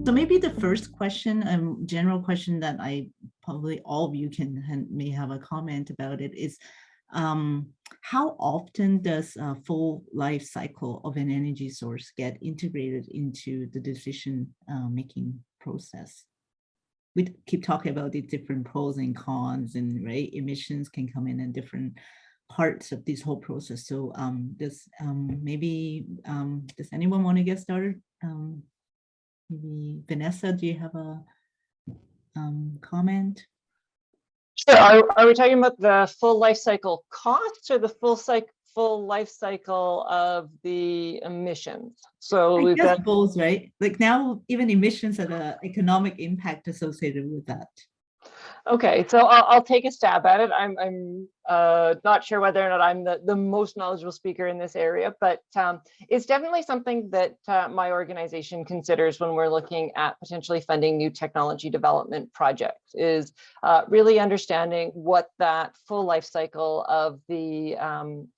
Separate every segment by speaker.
Speaker 1: So maybe the first question, general question that I probably all of you may have a comment about it is, how often does a full life cycle of an energy source get integrated into the decision making process? We keep talking about the different pros and cons, and right, emissions can come in different parts of this whole process. So does anyone want to get started? Maybe Vanessa, do you have a comment?
Speaker 2: Sure. Are we talking about the full life cycle costs or the full life cycle of the emissions? So we've got
Speaker 1: both, right? Like now, even emissions have an economic impact associated with that.
Speaker 2: Okay, so I'll take a stab at it. I'm not sure whether or not I'm the most knowledgeable speaker in this area, but it's definitely something that my organization considers when we're looking at potentially funding new technology development projects, is really understanding what that full life cycle of the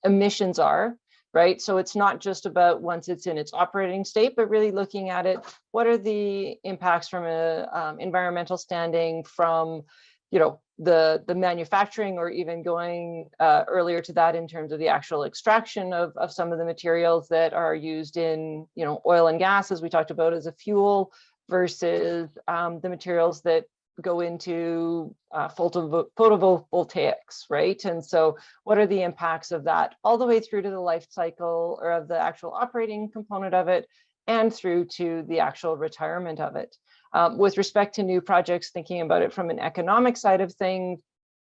Speaker 2: emissions are. Right. So it's not just about once it's in its operating state, but really looking at it. What are the impacts from a environmental standing, from, you know, the manufacturing, or even going earlier to that in terms of the actual extraction of some of the materials that are used in, you know, oil and gas, as we talked about, as a fuel, versus the materials that go into photovoltaics, right? And so what are the impacts of that all the way through to the life cycle, or of the actual operating component of it, and through to the actual retirement of it. With respect to new projects, thinking about it from an economic side of things,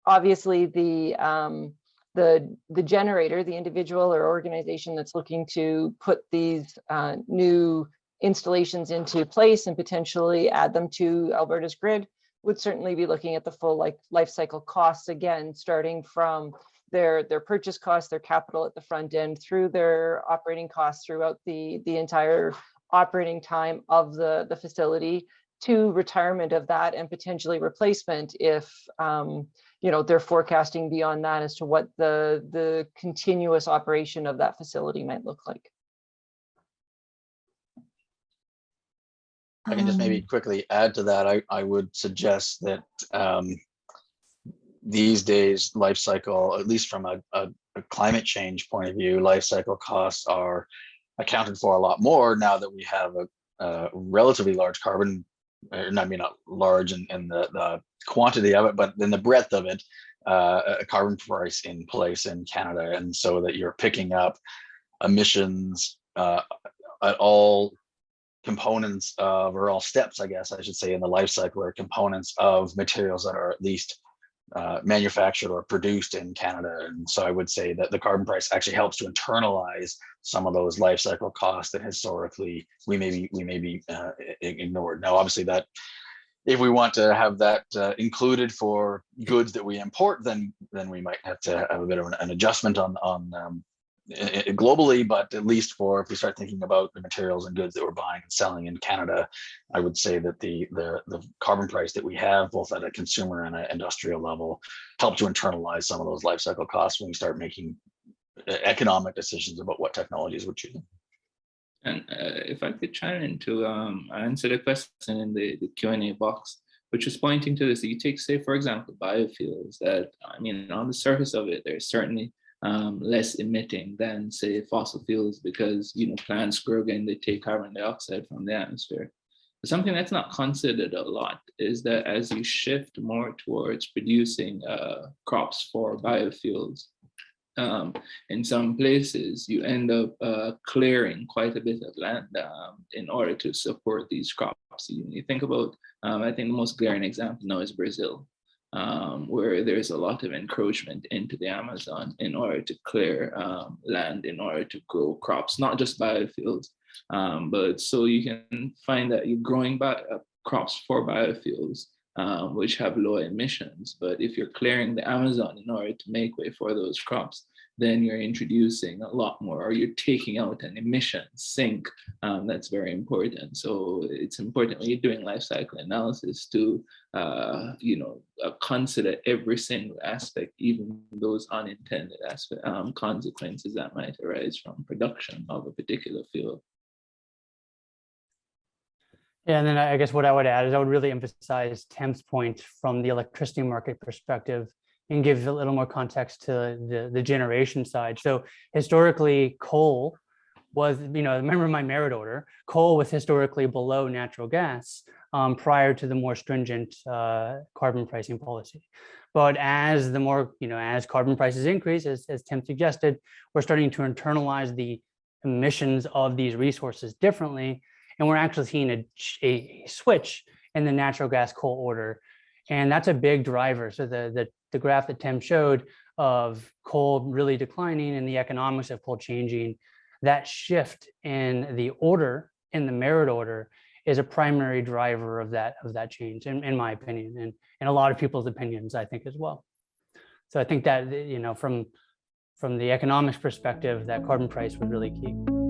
Speaker 2: obviously the generator, the individual or organization that's looking to put these new installations into place and potentially add them to Alberta's grid, would certainly be looking at the full life cycle costs, again, starting from their purchase costs, their capital at the front end, through their operating costs throughout the entire operating time of the facility, to retirement of that, and potentially replacement if you know, they're forecasting beyond that as to what the continuous operation of that facility might look like.
Speaker 3: I can just maybe quickly add to that. I would suggest that these days, life cycle, at least from a climate change point of view, life cycle costs are accounted for a lot more now that we have a relatively large carbon, I mean, not large in the quantity of it, but in the breadth of it, a carbon price in place in Canada. And so that you're picking up emissions at all components of, or all steps, I guess I should say, in the life cycle, or components of materials that are at least manufactured or produced in Canada. And so I would say that the carbon price actually helps to internalize some of those life cycle costs that historically we may be ignored. Now, obviously, that if we want to have that included for goods that we import, then we might have to have a bit of an adjustment on globally, but at least for, if we start thinking about the materials and goods that we're buying and selling in Canada, I would say that the carbon price that we have, both at a consumer and an industrial level, help to internalize some of those life cycle costs when we start making economic decisions about what technologies we're choosing.
Speaker 4: And if I could chime in to answer the question in the Q&A box, which is pointing to this, you take, say, for example, biofuels, that, I mean, on the surface of it, there's certainly less emitting than, say, fossil fuels, because, you know, plants grow and they take carbon dioxide from the atmosphere. But something that's not considered a lot is that as you shift more towards producing crops for biofuels, in some places you end up clearing quite a bit of land in order to support these crops. You think about, I think the most glaring example now is Brazil, where there's a lot of encroachment into the Amazon in order to clear land, in order to grow crops, not just biofuels, but so you can find that you're growing crops for biofuels, which have low emissions. But if you're clearing the Amazon in order to make way for those crops, then you're introducing a lot more, or you're taking out an emission sink. That's very important. So it's important when you're doing life cycle analysis to consider every single aspect, even those unintended consequences that might arise from production of a particular fuel.
Speaker 5: Yeah, and then I guess what I would add is I would really emphasize Tim's point from the electricity market perspective and give a little more context to the generation side. So historically, coal was, remember my merit order, coal was historically below natural gas prior to the more stringent carbon pricing policy. But as as carbon prices increase, as Tim suggested, we're starting to internalize the emissions of these resources differently. And we're actually seeing a switch in the natural gas coal order. And that's a big driver. So the graph that Tim showed of coal really declining and the economics of coal changing, that shift in the order, in the merit order, is a primary driver of that change, in my opinion, and a lot of people's opinions, I think, as well. So I think that, from the economics perspective, that carbon price was really key.